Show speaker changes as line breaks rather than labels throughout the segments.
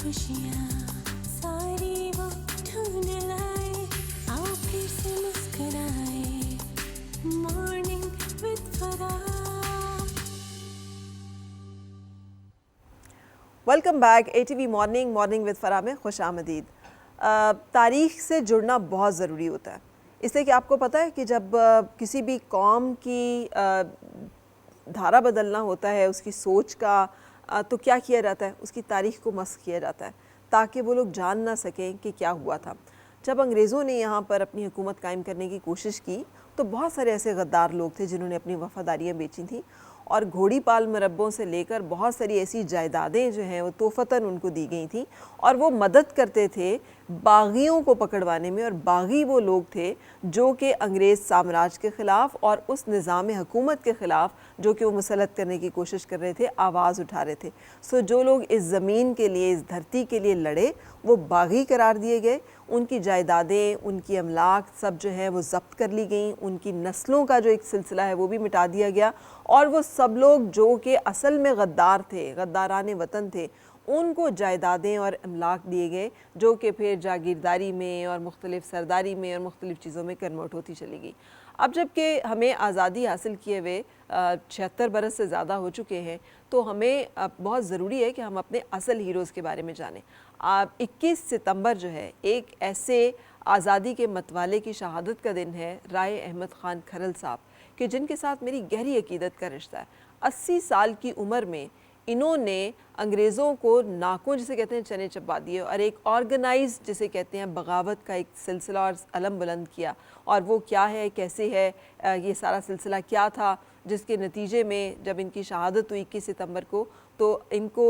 खुशियाँ सारी वो ढूंढ लाए, आओ फिर से मुस्कुराए, morning with Farah.
Welcome back. ATV morning with Farah में खुश आमदीद। तारीख़ से जुड़ना बहुत ज़रूरी होता है, इसलिए कि आपको पता है कि जब किसी भी कौम की धारा बदलना होता है, उसकी सोच का, तो क्या किया जाता है, उसकी तारीख़ को मस्ख़ किया जाता है ताकि वो लोग जान ना सकें कि क्या हुआ था। जब अंग्रेज़ों ने यहाँ पर अपनी हुकूमत कायम करने की कोशिश की तो बहुत सारे ऐसे गद्दार लोग थे जिन्होंने अपनी वफ़ादारियाँ बेची थी और घोड़ी पाल मरब्बों से लेकर बहुत सारी ऐसी जायदादें जो हैं वो तोहफ़तन उनको दी गई थी और वो मदद करते थे बागियों को पकड़वाने में। और बागी वो लोग थे जो कि अंग्रेज़ साम्राज्य के ख़िलाफ़ और उस निज़ाम हुकूमत के ख़िलाफ़ जो कि वो मुसलत करने की कोशिश कर रहे थे, आवाज़ उठा रहे थे। सो जो लोग इस ज़मीन के लिए, इस धरती के लिए लड़े, वो बागी करार दिए गए। उनकी जायदादें, उनकी अमलाक सब जो है वो ज़ब्त कर ली गई। उनकी नस्लों का जो एक सिलसिला है वो भी मिटा दिया गया। और वो सब लोग जो कि असल में गद्दार थे, गद्दारान वतन थे, उनको जायदादें और अमलाक दिए गए जो कि फिर जागीरदारी में और मुख्तलिफ़ सरदारी में और मुख्तलिफ़ चीज़ों में कन्वर्ट होती चली गई। अब जबकि हमें आज़ादी हासिल किए हुए 76 बरस से ज़्यादा हो चुके हैं, तो हमें बहुत ज़रूरी है कि हम अपने असल हीरोज़ के बारे में जानें। 21 सितंबर जो है एक ऐसे आज़ादी के मतवाले की शहादत का दिन है, राय अहमद ख़ान खरल साहब, कि जिनके साथ मेरी गहरी अकीदत का रिश्ता है। 80 साल की उम्र में इन्होंने अंग्रेज़ों को नाकों जिसे कहते हैं चने चबा दिए और एक ऑर्गेनाइज जिसे कहते हैं बगावत का एक सिलसिला और अलम बुलंद किया। और वो क्या है, कैसे है, ये सारा सिलसिला क्या था, जिसके नतीजे में जब इनकी शहादत हुई 21 सितंबर को तो इनको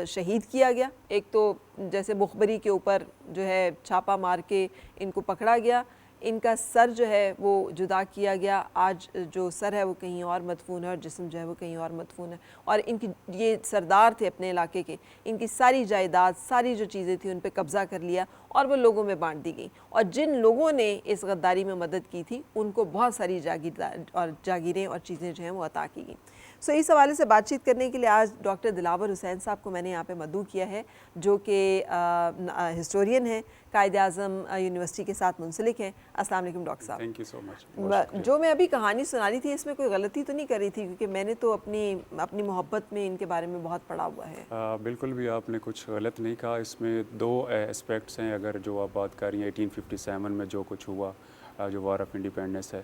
शहीद किया गया। एक तो जैसे मुखबरी के ऊपर जो है छापा मार के इनको पकड़ा गया, इनका सर जो है वो जुदा किया गया। आज जो सर है वो कहीं और मदफून है और जिस्म जो है वो कहीं और मदफून है। और इनकी, ये सरदार थे अपने इलाके के, इनकी सारी जायदाद, सारी जो चीज़ें थी उन पे कब्ज़ा कर लिया और वो लोगों में बांट दी गई। और जिन लोगों ने इस गद्दारी में मदद की थी उनको बहुत सारी जागीरें और चीज़ें जो हैं वो अता की गई। सो इस हवाले से बातचीत करने के लिए आज डॉक्टर दिलावर हुसैन साहब को मैंने यहाँ पे मदऊ किया है, जो कि हिस्टोरियन हैं, कायद आज़म यूनिवर्सिटी के साथ मुंसलिक हैं। अस्सलाम वालेकुम डॉक्टर साहब।
Thank you so much.
जो मैं अभी कहानी सुना रही थी इसमें कोई गलती तो नहीं कर रही थी, क्योंकि मैंने तो अपनी मोहब्बत में इनके बारे में बहुत पढ़ा हुआ है।
बिल्कुल भी आपने कुछ गलत नहीं कहा। इसमें दो एस्पेक्ट्स हैं। अगर जो आप बात कर रही हैं 1857 में जो कुछ हुआ, जो वार ऑफ इंडिपेंडेंस है,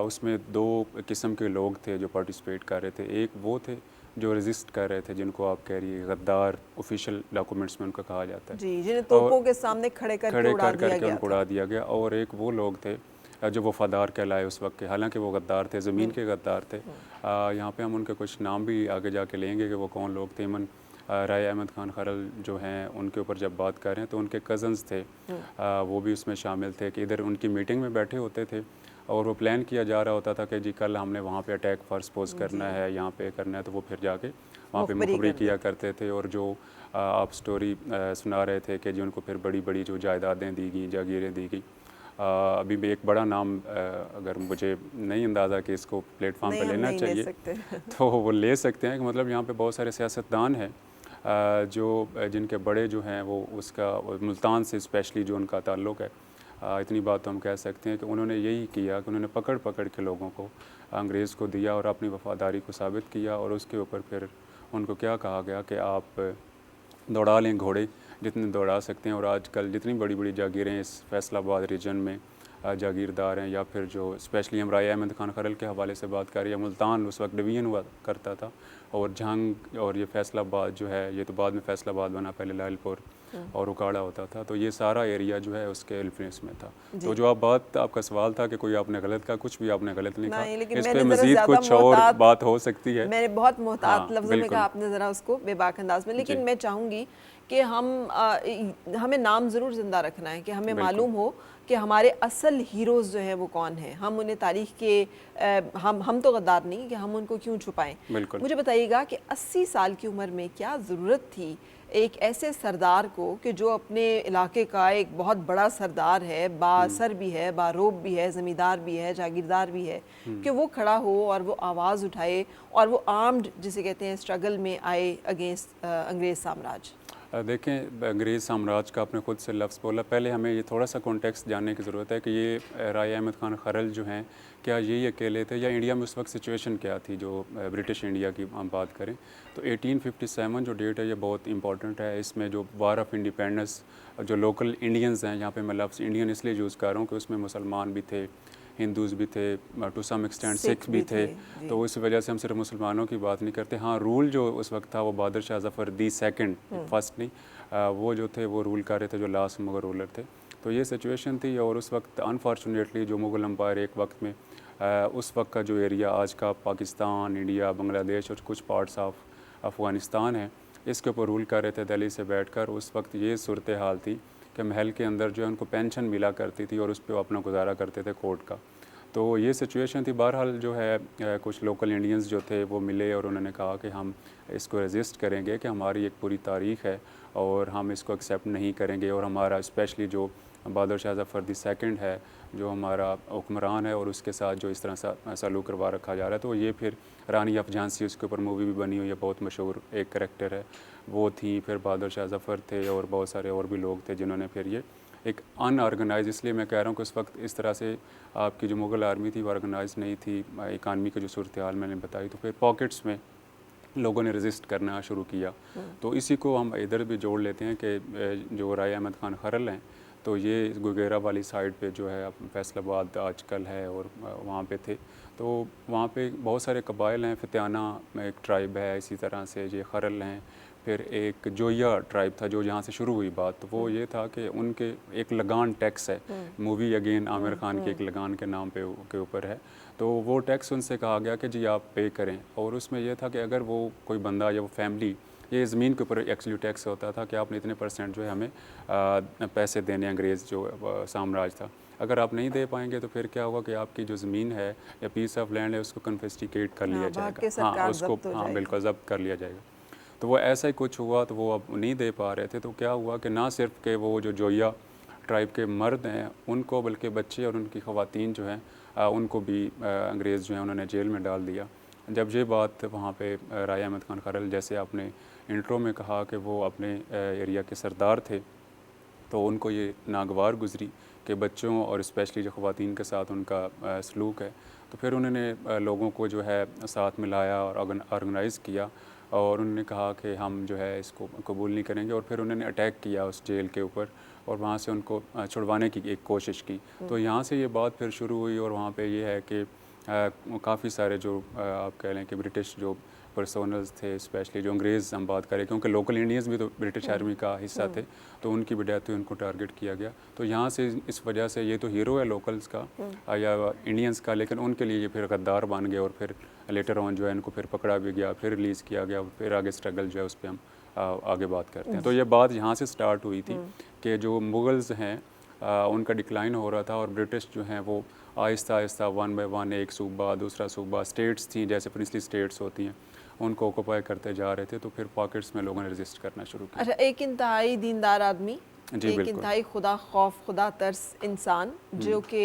उसमें दो किस्म के लोग थे जो पार्टिसिपेट कर रहे थे। एक वो थे जो रेजिस्ट कर रहे थे, जिनको आप कह रही है गद्दार, ऑफिशियल डॉक्यूमेंट्स में उनका कहा जाता है
जी, जिन्हें तोपों के सामने खड़े करके
उनको उड़ा दिया गया। और एक वो लोग थे जो वफादार कहलाए उस वक्त के, हालांकि वो गद्दार थे, ज़मीन के गद्दार थे। यहाँ पे हम उनके कुछ नाम भी आगे जाके लेंगे कि वो कौन लोग थे। इमन राय अहमद ख़ान खरल जो हैं उनके ऊपर जब बात कर रहे हैं तो उनके कज़न्स थे, वो भी उसमें शामिल थे कि इधर उनकी मीटिंग में बैठे होते थे और वो प्लान किया जा रहा होता था कि जी कल हमने वहाँ पे अटैक फर्स्ट पोज करना है, यहाँ पे करना है, तो वो फिर जाके वहाँ पे मुखबरी किया करते थे। और जो आप स्टोरी सुना रहे थे कि जी उनको फिर बड़ी बड़ी जो जायदादें दी गई, जागीरें दी गई। अभी भी एक बड़ा नाम अगर मुझे नहीं अंदाज़ा कि इसको प्लेटफॉर्म पे लेना चाहिए तो वो ले सकते हैं कि मतलब यहाँ पे बहुत सारे सियासतदान हैं जो जिनके बड़े जो हैं वो उसका मुल्तान से स्पेशली जो उनका ताल्लुक़ है, इतनी बात तो हम कह सकते हैं कि उन्होंने यही किया कि उन्होंने पकड़ पकड़ के लोगों को अंग्रेज़ को दिया और अपनी वफ़ादारी को साबित किया। और उसके ऊपर फिर उनको क्या कहा गया कि आप दौड़ा लें घोड़े जितने दौड़ा सकते हैं। और आजकल जितनी बड़ी बड़ी जागीरें इस फैसलाबाद रीजन में जागीरदार हैं, या फिर जो स्पेशली हम राय अहमद ख़ान खरल के हवाले से बात करें, या मुल्तान उस वक्त डिवीज़न हुआ करता था, और जंग और ये फैसलाबाद जो है ये तो बाद में फैसलाबाद बना, पहले लालपुर और उकाड़ा होता था, तो ये सारा एरिया जो है उसके इन्फ्लुएंस में था। तो जो आप बात, आपका सवाल था कि कोई आपने गलत कहा, कुछ भी आपने गलत नहीं कहा, इस पर मज़ीद कुछ और बात हो सकती है।
मैंने बहुत मोहतात लफ्ज़ों में कहा आपने, ज़रा उसको बेबाक अंदाज में। लेकिन मैं चाहूँगी कि हमें नाम ज़रूर ज़िंदा रखना है कि हमें मालूम हो कि हमारे असल हीरोज़ जो हैं वो कौन हैं। हम उन्हें तारीख़ के हम तो गद्दार नहीं कि हम उनको क्यों छुपाएं। मुझे बताइएगा कि 80 साल की उम्र में क्या ज़रूरत थी एक ऐसे सरदार को कि जो अपने इलाके का एक बहुत बड़ा सरदार है, बासर भी है, बारोब भी है, ज़मींदार भी है, जागीरदार भी है, कि वो खड़ा हो और वो आवाज़ उठाए और वो आर्म्ड जिसे कहते हैं स्ट्रगल में आए अगेंस्ट अंग्रेज़ साम्राज्य।
देखें, अंग्रेज़ साम्राज्य का आपने खुद से लफ्ज़ बोला। पहले हमें ये थोड़ा सा कॉन्टेक्स्ट जानने की ज़रूरत है कि ये राय अहमद ख़ान खरल जो हैं, क्या यही अकेले थे या इंडिया में उस वक्त सिचुएशन क्या थी जो ब्रिटिश इंडिया की हम बात करें तो 1857 जो डेट है ये बहुत इंपॉर्टेंट है। इसमें जो वार ऑफ इंडिपेंडेंस, जो लोकल इंडियंस हैं, यहाँ पे मैं लफ्ज़ इंडियन इसलिए यूज़ कर रहा हूँ कि उसमें मुसलमान भी थे, हिंदूज़ भी थे, टू सम एक्सटेंट सिख भी थे, तो इस वजह से हम सिर्फ मुसलमानों की बात नहीं करते। हाँ, रूल जो उस वक्त था वो Bahadur Shah Zafar the second, first नहीं, वो जो थे वो रूल कर रहे थे, जो लास्ट मुग़ल रूलर थे। तो ये सिचुएशन थी और उस वक्त अनफॉर्चुनेटली जो मुग़ल एम्पायर एक वक्त में उस वक्त का जो एरिया आज का पाकिस्तान, इंडिया, बांग्लादेश और कुछ पार्ट्स ऑफ अफ़गानिस्तान है, इसके ऊपर रूल कर रहे थे दिल्ली से बैठकर। उस वक्त ये सूरत हाल थी कि महल के अंदर जो है उनको पेंशन मिला करती थी और उस पर वो अपना गुजारा करते थे कोर्ट का। तो ये सिचुएशन थी। बहरहाल जो है कुछ लोकल इंडियंस जो थे वो मिले और उन्होंने कहा कि हम इसको रेजिस्ट करेंगे, कि हमारी एक पूरी तारीख़ है और हम इसको एक्सेप्ट नहीं करेंगे, और हमारा स्पेशली जो बहादुर शाह ज़फ़र दी सेकंड है जो हमारा हुक्मरान है और उसके साथ जो इस तरह सा सलूक करवा रखा जा रहा है। तो ये फिर रानी ऑफ झांसी, उसके ऊपर मूवी भी बनी हुई है, बहुत मशहूर एक करैक्टर है, वो थी। फिर बहादुर शाह ज़फ़र थे और बहुत सारे और भी लोग थे जिन्होंने फिर ये एक अनऑर्गेनाइज, इसलिए मैं कह रहा हूँ कि उस वक्त इस तरह से आपकी जो मुग़ल आर्मी थी वो ऑर्गेनाइज नहीं थी। इकानमी की जो सूरत हाल मैंने बताई, तो फिर पॉकेट्स में लोगों ने रेजिस्ट करना शुरू किया। तो इसी को हम इधर भी जोड़ लेते हैं कि जो राय अहमद ख़ान खरल हैं, तो ये गुगेरा वाली साइड पे जो है फैसलाबाद आजकल है और वहाँ पे थे। तो वहाँ पे बहुत सारे कबाइल हैं, फ़तियाना में एक ट्राइब है, इसी तरह से ये खरल हैं। फिर एक जोया ट्राइब था जो यहाँ से शुरू हुई बात, तो वो ये था कि उनके एक लगान टैक्स है, मूवी अगेन आमिर खान की एक लगान के नाम पे के ऊपर है, तो वो टैक्स उनसे कहा गया कि जी आप पे करें। और उसमें यह था कि अगर वो कोई बंदा या वो फैमिली, ये ज़मीन के ऊपर एक्चुअली टैक्स होता था कि आपने इतने % जो है हमें पैसे देने, अंग्रेज़ जो साम्राज्य था, अगर आप नहीं दे पाएंगे तो फिर क्या होगा कि आपकी जो ज़मीन है या पीस ऑफ लैंड है उसको कन्फिस्टिकेट कर लिया जाएगा। हाँ, उसको हाँ बिल्कुल ज़ब्त कर लिया जाएगा। तो वो ऐसा ही कुछ हुआ, तो वो अब नहीं दे पा रहे थे। तो क्या हुआ कि ना सिर्फ के वो जो जोया ट्राइब के मर्द हैं उनको, बल्कि बच्चे और उनकी ख़वातीन जो हैं उनको भी अंग्रेज़ जो हैं उन्होंने जेल में डाल दिया। जब ये बात वहाँ पे राय अहमद ख़ान खरल, जैसे आपने इंट्रो में कहा कि वो अपने एरिया के सरदार थे, तो उनको ये नागवार गुज़री कि बच्चों और स्पेशली जो ख़वातीन के साथ उनका सलूक है। तो फिर उन्होंने लोगों को जो है साथ मिलाया और ऑर्गेनाइज़ किया और उन्होंने कहा कि हम जो है इसको कबूल नहीं करेंगे, और फिर उन्होंने अटैक किया उस जेल के ऊपर और वहाँ से उनको छुड़वाने की एक कोशिश की। तो यहाँ से ये बात फिर शुरू हुई और वहाँ पे ये है कि काफ़ी सारे जो आप कह लें कि ब्रिटिश जो पर्सोनल्स थे, स्पेशली जो अंग्रेज़ हम बात करें, क्योंकि लोकल इंडियंस भी तो ब्रिटिश आर्मी का हिस्सा थे, तो उनकी भी डेथ हुई, उनको टारगेट किया गया। तो यहाँ से इस वजह से ये तो हीरो है लोकल्स का या इंडियंस का, लेकिन उनके लिए ये फिर गद्दार बन गए और फिर लेटर ऑन जो है इनको फिर पकड़ा भी गया, फिर रिलीज़ किया गया, फिर आगे स्ट्रगल जो है उस पर हम आगे बात करते हैं। तो ये बात यहाँ से स्टार्ट हुई थी कि जो मुग़ल्स हैं उनका डिक्लाइन हो रहा था और ब्रिटिश जो हैं वो आहिस्ता आहिस्ता 1 बाय 1 एक सूबा दूसरा सूबा, स्टेट्स थी जैसे प्रिंसली स्टेट्स होती हैं, उनको ऑक्यूपाई करते जा रहे थे। तो फिर पॉकेट्स में लोगों ने रेजिस्ट करना शुरू किया।
अच्छा, एक इंतहाई दीनदार आदमी, एक
बिल्कुल।
इंतहाई खुदा खौफ, खुदा तरस इंसान जो कि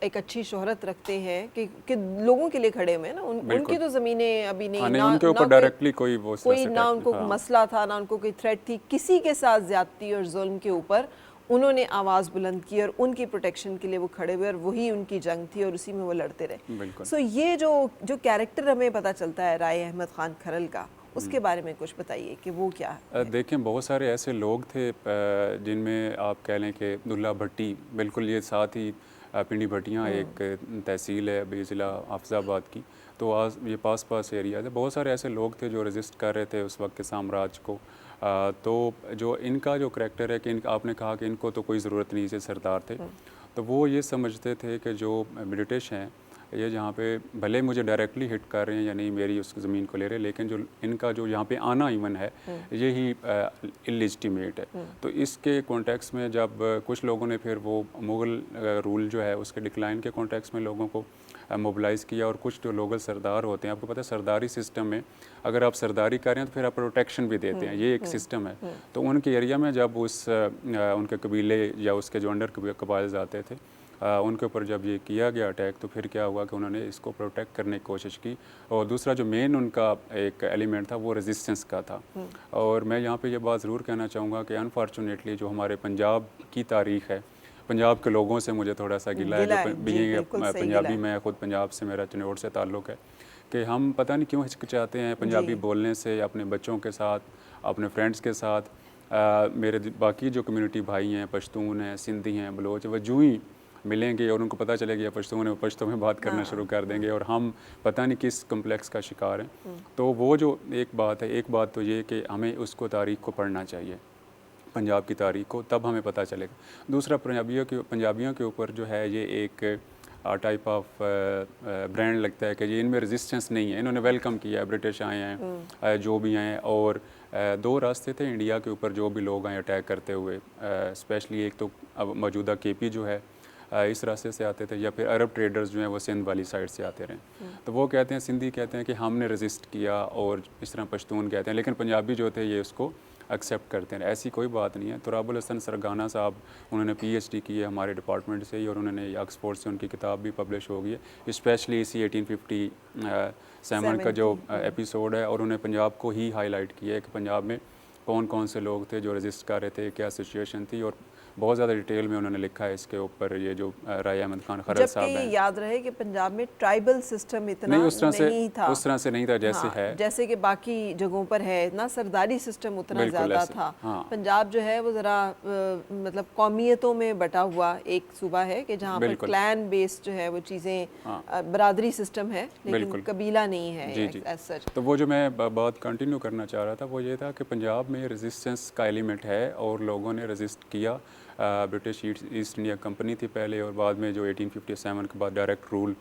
एक अच्छी शोहरत रखते हैं कि लोगों के लिए खड़े हुए हैं ना, उनकी तो ज़मीनें अभी नहीं,
नहीं,
ना
उनके ऊपर डायरेक्टली कोई वो
ना उनको मसला था, ना उनको कोई थ्रेट थी, किसी के साथ ज़्यादती और जुल्म के ऊपर उन्होंने आवाज़ बुलंद की और उनकी प्रोटेक्शन के लिए वो खड़े हुए और वही उनकी जंग थी और उसी में वो लड़ते रहे। सो ये जो कैरेक्टर हमें पता चलता है राय अहमद ख़ान खरल का, उसके बारे में कुछ बताइए कि वो क्या है।
देखें, बहुत सारे ऐसे लोग थे जिनमें आप कह लें कि दुल्ला भट्टी, बिल्कुल ये साथ ही पिंडी भट्टियाँ एक तहसील है अभी ज़िला हाफिज़ाबाद की, तो आज ये पास एरिया है। बहुत सारे ऐसे लोग थे जो रेजिस्ट कर रहे थे उस वक्त के साम्राज्य को। तो जो इनका जो करैक्टर है कि आपने कहा कि इनको तो कोई ज़रूरत नहीं, से सरदार थे, तो वो ये समझते थे कि जो ब्रिटिश हैं ये जहाँ पे भले मुझे डायरेक्टली हिट कर रहे हैं या नहीं, मेरी उस ज़मीन को ले रहे हैं, लेकिन जो इनका जो यहाँ पे आना इवन है यही इलेजिटिमेट है। तो इसके कॉन्टेक्स्ट में जब कुछ लोगों ने फिर वो मुग़ल रूल जो है उसके डिक्लाइन के कॉन्टेक्स्ट में लोगों को मोबिलाइज़ किया, और कुछ जो लोकल सरदार होते हैं, आपको पता है सरदारी सिस्टम में अगर आप सरदारी कर रहे हैं तो फिर आप प्रोटेक्शन भी देते हैं, ये एक सिस्टम है। तो उनके एरिया में जब उनके कबीले या उसके जो अंडर कबाइल्स आते थे उनके ऊपर जब ये किया गया अटैक तो फिर क्या हुआ कि उन्होंने इसको प्रोटेक्ट करने की कोशिश की। और दूसरा जो मेन उनका एक एलिमेंट था वो रेजिस्टेंस का था। और मैं यहाँ पे ये बात ज़रूर कहना चाहूँगा कि अनफॉर्चुनेटली जो हमारे पंजाब की तारीख़ है, पंजाब के लोगों से मुझे थोड़ा सा गिला है, जो पंजाबी, मैं ख़ुद पंजाब से, मेरा चिन्नौर से ताल्लुक़ है, कि हम पता नहीं क्यों हिचकिचाते हैं पंजाबी बोलने से, अपने बच्चों के साथ, अपने फ्रेंड्स के साथ। मेरे बाकी जो कम्युनिटी भाई हैं, पश्तून हैं, सिंधी हैं, बलोच, वो यूँ ही मिलेंगे और उनको पता चलेगा ये पश्तून है, वो पश्तो में बात करना शुरू कर देंगे और हम पता नहीं किस कम्प्लेक्स का शिकार हैं। तो वो जो एक बात है, एक बात तो ये कि हमें उसको तारीख़ को पढ़ना चाहिए, पंजाब की तारीख़ को, तब हमें पता चलेगा। दूसरा पंजाबियों के ऊपर जो है ये एक टाइप ऑफ ब्रांड लगता है कि ये इनमें रेजिस्टेंस नहीं है, इन्होंने वेलकम किया है, ब्रिटिश आए हैं, जो भी आए हैं। और दो रास्ते थे इंडिया के ऊपर जो भी लोग आए अटैक करते हुए, स्पेशली एक तो अब मौजूदा केपी जो है इस रास्ते से आते थे, या फिर अरब ट्रेडर्स जो हैं वो सिंध वाली साइड से आते रहे। तो वो कहते हैं, सिंधी कहते हैं कि हमने रेजिस्ट किया, और इस तरह पश्तून कहते हैं, लेकिन पंजाबी जो थे ये उसको एक्सेप्ट करते हैं। ऐसी कोई बात नहीं है। तुराबुल हसन सरगाना साहब, उन्होंने PhD की है हमारे डिपार्टमेंट से ही, और उन्होंने ऑक्सफोर्ड से उनकी किताब भी पब्लिश हो गई है, स्पेशली इसी 1857 का जो एपिसोड है, और उन्हें पंजाब को ही हाईलाइट किया है कि पंजाब में कौन कौन से लोग थे जो रेजिस्ट कर रहे थे, क्या सिचुएशन थी, और बहुत ज़्यादा डिटेल में उन्होंने लिखा है इसके ऊपर। ये जो राय अहमद खान खरल साहब हैं,
याद रहे कि पंजाब में ट्राइबल सिस्टम इतना नहीं था,
उस तरह से नहीं था जैसे है,
जैसे कि बाकी जगहों पर है ना, सरदारी सिस्टम उतना ज़्यादा था। पंजाब जो है वो ज़रा मतलब कौमियतों में बटा हुआ एक सूबा है कि जहाँ पर क्लैन बेस्ड जो है वो चीज़ें, बरादरी सिस्टम है, लेकिन कबीला नहीं है एज सच।
तो वो जो मैं बात कंटिन्यू करना चाह रहा था वो ये था कि पंजाब में रेजिस्टेंस का एलिमेंट है, और लोगों ने रेजिस्ट किया। ब्रिटिश ईस्ट इंडिया कंपनी थी पहले, और बाद में जो 1857 के बाद डायरेक्ट रूल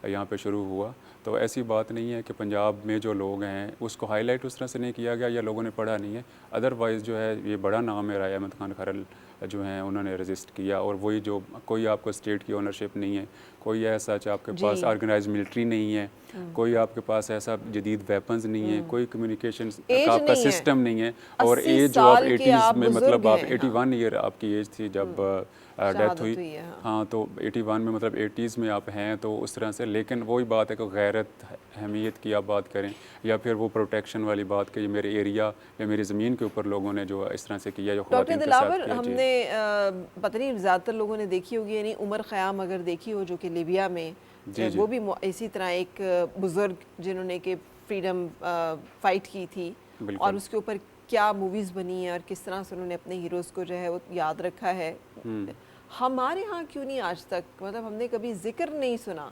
यहाँ पे शुरू हुआ। तो ऐसी बात नहीं है कि पंजाब में जो लोग हैं उसको हाईलाइट उस तरह से नहीं किया गया, या लोगों ने पढ़ा नहीं है। अदरवाइज़ जो है ये बड़ा नाम है, राय अहमद खान खरल जो हैं उन्होंने रेजिस्ट किया। और वही जो कोई आपको स्टेट की ओनरशिप नहीं है, कोई ऐसा आपके पास ऑर्गेनाइज मिलिट्री नहीं है, कोई आपके पास ऐसा जदीद वेपन्स नहीं है, कोई कम्युनिकेशन का आपका सिस्टम नहीं है, और एज जो आप 80s में, मतलब आप 81 ईयर आपकी एज थी जब डेथ हुई। हाँ, तो 81 में मतलब 80s में आप हैं, तो उस तरह से। लेकिन वही बात है कि गैरत, अहमियत की आप बात करें, या फिर वो प्रोटेक्शन वाली बात कि मेरे एरिया या मेरी ज़मीन के ऊपर लोगों ने जो इस तरह से किया, जो
डॉक्टर दिलावर, हमने पता नहीं ज़्यादातर लोगों ने देखी होगी, यानी उमर ख़याम अगर देखी हो, जो कि लीबिया में, वो भी इसी तरह एक बुज़ुर्ग जिन्होंने कि फ्रीडम फाइट की थी, और उसके ऊपर क्या मूवीज़ बनी है और किस तरह से उन्होंने अपने हीरोज़ को जो है वो याद रखा है। हमारे यहाँ क्यों नहीं आज तक, मतलब हमने कभी जिक्र नहीं सुना।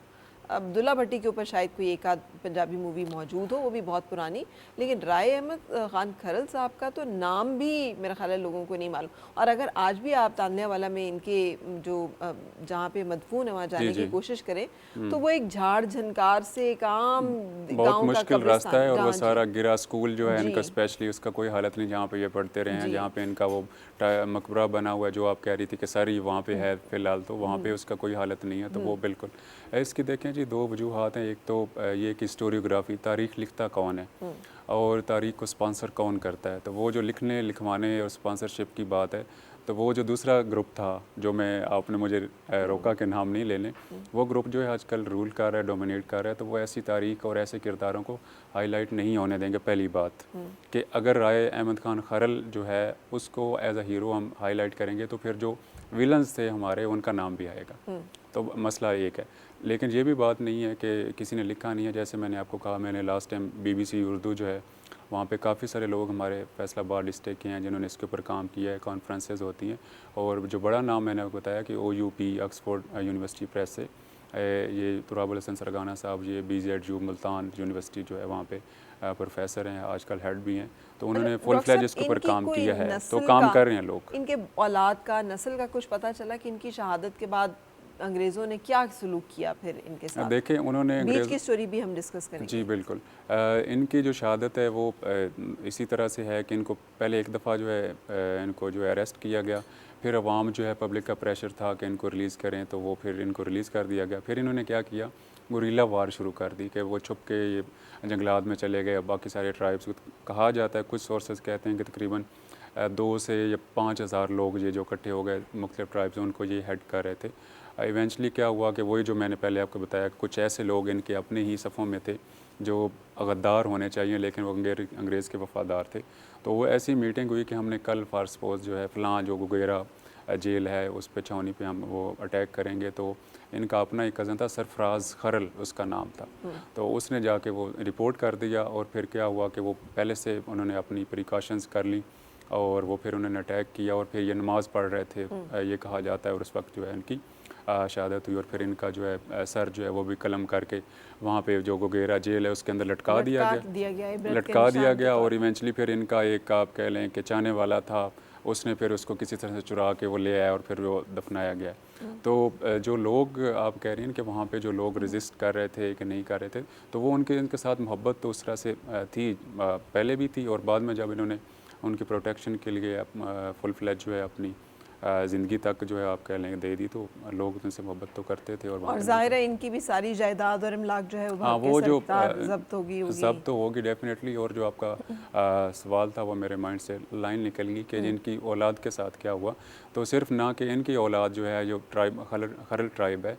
अब्दुल्ला भट्टी के ऊपर शायद कोई एक आध पंजाबी मूवी मौजूद हो, वो भी बहुत पुरानी, लेकिन राय अहमद खान खरल साहब का तो नाम भी मेरा ख्याल है लोगों को नहीं मालूम। और अगर आज भी आप तान्यावाला में इनके जो जहाँ पे मदफून है वहाँ जाने की कोशिश करें, तो वो एक झाड़ झनकार से एक आम
बहुत मुश्किल रास्ता है, और वो सारा गिरा स्कूल जो है इनका, स्पेशली उसका कोई हालत नहीं जहाँ पे ये पढ़ते रहे हैं, जहाँ पे इनका वो मकबरा बना हुआ है, जो आप कह रही थी कि सारी वहाँ पे है फिलहाल, तो वहाँ पे उसका कोई हालत नहीं है। तो वो बिल्कुल इसकी देखें जी, दो वजूहात हैं। एक तो ये कि हिस्टोरियोग्राफी, तारीख़ लिखता कौन है और तारीख़ को स्पॉन्सर कौन करता है। तो वो जो लिखने लिखवाने और स्पॉन्सरशिप की बात है, तो वो जो दूसरा ग्रुप था, जो मैं आपने मुझे रोका कि नाम नहीं लेने, वो ग्रुप जो है आजकल रूल कर रहा है, डोमिनेट कर रहा है। तो वो ऐसी तारीख़ और ऐसे किरदारों को हाईलाइट नहीं होने देंगे। पहली बात कि अगर राय अहमद खान खरल जो है उसको एज अ हीरो हम हाईलाइट करेंगे, तो फिर जो विलन्स थे हमारे उनका नाम भी आएगा। तो मसला एक है। लेकिन ये भी बात नहीं है कि किसी ने लिखा नहीं है। जैसे मैंने आपको कहा, मैंने लास्ट टाइम BBC उर्दू जो है वहाँ पे काफ़ी सारे लोग हमारे फैसलाबाद डिस्ट्रिक्ट के हैं जिन्होंने इसके ऊपर काम किया है, कॉन्फ्रेंसेस होती हैं। और जो बड़ा नाम मैंने आपको बताया कि OUP ऑक्सफोर्ड यूनिवर्सिटी प्रेस से ये तुराबुल हसन सरगाना साहब, ये BZU मुल्तान यूनिवर्सिटी जो है वहाँ पे प्रोफेसर हैं, आजकल हेड भी हैं। तो उन्होंने फुल फ्लैज इसके ऊपर काम किया है, तो काम कर रहे हैं लोग।
इनके औलाद का, नस्ल का कुछ पता चला कि इनकी शहादत के बाद अंग्रेज़ों ने क्या सलूक किया फिर इनके साथ?
देखें, उन्होंने
बीच की स्टोरी भी हम डिस्कस करेंगे।
जी बिल्कुल। इनकी जो शहादत है वो इसी तरह से है कि इनको पहले एक दफ़ा जो है इनको जो है अरेस्ट किया गया, फिर अवाम जो है पब्लिक का प्रेशर था कि इनको रिलीज़ करें, तो वो फिर इनको रिलीज़ कर दिया गया। फिर इन्होंने क्या किया, गुरीला वार शुरू कर दी कि वो छुप के ये जंगलात में चले गए। बाकी सारे ट्राइब्स को कहा जाता है, कुछ सोर्सेज कहते हैं कि तकरीबन 2 से या 5,000 लोग ये जो इकट्ठे हो गए मुख्तलिफ ट्राइब्स, उनको ये हेड कर रहे थे। इवेंचुअली क्या हुआ कि वही जो मैंने पहले आपको बताया, कुछ ऐसे लोग इनके अपने ही सफ़ों में थे जो गद्दार होने चाहिए लेकिन वो अंग्रेज़ के वफ़ादार थे। तो वो ऐसी मीटिंग हुई कि हमने कल फॉर सपोज जो है फ़लाँ जो गुगेरा जेल है उस पे छावनी पे हम वो अटैक करेंगे। तो इनका अपना एक कज़न था, सरफराज खरल उसका नाम था। तो उसने जाके वो रिपोर्ट कर दिया और फिर क्या हुआ कि वो पहले से उन्होंने अपनी प्रिकॉशंस कर ली और वो फिर उन्होंने अटैक किया और फिर ये नमाज़ पढ़ रहे थे, ये कहा जाता है, और उस वक्त जो है इनकी शहादत हुई और फिर इनका जो है सर जो है वो भी कलम करके वहाँ पे जो गोगेरा जेल है उसके अंदर लटका दिया गया और इवेंचुअली फिर इनका एक आप कह लें कि चाहने वाला था, उसने फिर उसको किसी तरह से चुरा के वो ले आया और फिर वो दफनाया गया। तो जो लोग आप कह रही हैं कि वहाँ पे जो लोग रेजिस्ट कर रहे थे कि नहीं कर रहे थे, तो वो उनके साथ मोहब्बत तो उस तरह से थी, पहले भी थी, और बाद में जब इन्होंने उनकी प्रोटेक्शन के लिए फुल फ्लैज जो है अपनी ज़िंदगी तक जो है आप कह लेंगे दे दी, तो लोग उनसे मोहब्बत तो करते थे। और
ज़ाहिर है इनकी भी सारी जायदाद और इमलाक जो है
हाँ वो जो
जब्त
तो होगी डेफिनेटली। और जो आपका सवाल था वो मेरे माइंड से लाइन निकल गई कि जिनकी औलाद के साथ क्या हुआ। तो सिर्फ ना कि इनकी औलाद जो है जो ट्राइब खरल ट्राइब है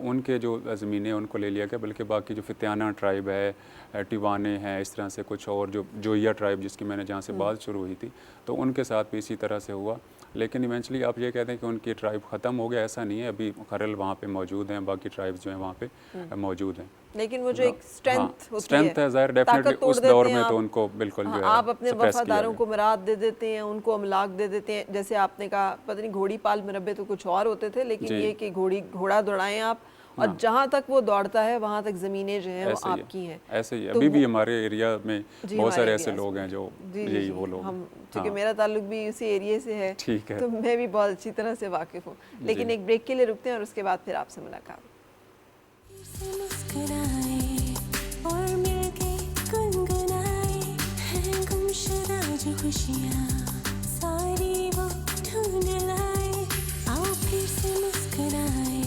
उनके जो ज़मीनें उनको ले लिया गया, बल्कि बाकी जो फित्याना ट्राइब है, टिवाने हैं, इस तरह से कुछ और जो जोइया ट्राइब जिसकी मैंने जहाँ से बात शुरू हुई थी, तो उनके साथ भी इसी तरह से हुआ। लेकिन इवेंचुअली आप ये कहते हैं कि उनकी ट्राइब ख़त्म हो गया, ऐसा नहीं है, अभी खरल वहाँ पे मौजूद हैं, बाकी ट्राइब्स जो हैं वहाँ पे मौजूद हैं।
लेकिन वो जो एक
स्ट्रेंथ है ज़ाहिर डेफिनेटली उस दौर में तो उनको बिल्कुल जो है
आप अपने वफादारों को मराद दे देते हैं, उनको अमलाक दे देते हैं। जैसे आपने कहा पता नहीं घोड़ी पाल मुरब्बे तो कुछ और होते थे, लेकिन ये कि घोड़ा दौड़ाएं आप और जहाँ तक वो दौड़ता है वहाँ तक ज़मीनें जो हैं वो आपकी हैं।
ऐसे ही अभी भी हमारे एरिया में बहुत सारे ऐसे लोग हैं जो यही वो लोग,
हम क्योंकि मेरा ताल्लुक भी उसी एरिया से है,
ठीक है,
तो मैं भी बहुत अच्छी तरह से वाकिफ़ हूँ। लेकिन एक ब्रेक के लिए रुकते हैं और उसके बाद फिर आपसे मुलाकात।
और मिलके गुनगुनाए हैं गुमशुदा जो खुशियाँ सारी वो ढूंढ लाए, आओ फिर से मुस्कुराए।